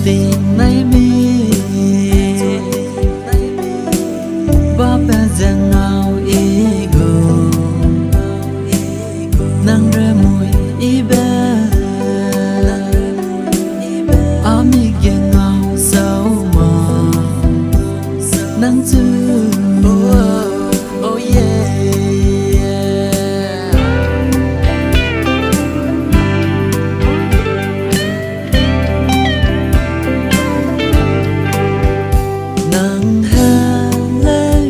tình nay mi ba ba giang ngau ego nang re mùi i be amik ngau sao mà nang tu oh yeah nang heleu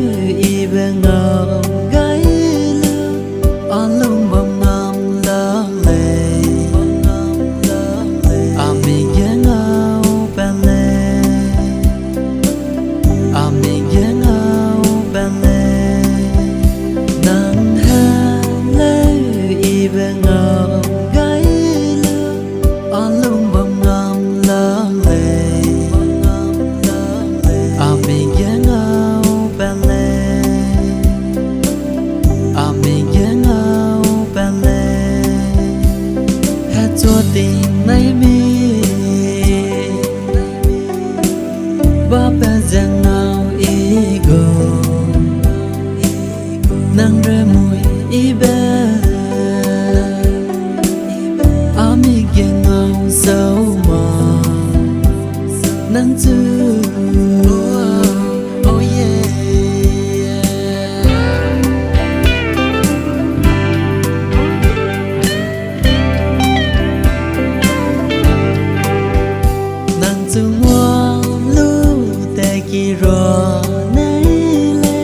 i be ngau gai lu on lung bom ngam la le amik ngau ben le amik ngau ben le nang heleu i be ngau gai lu on lung bom ngam la le amik ngau ben le amik ngau ben le hát cho tình nay mi ba ba giang ngau ego nang re mùi i be amik ngau sao mà nang tu oh yeah nang tu ngoan lu te ki ro nei le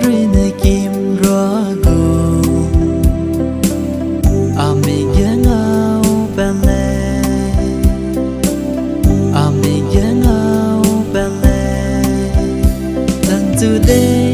ri ne kim ro go amik ngau ben le amik ngau ben le nang tu de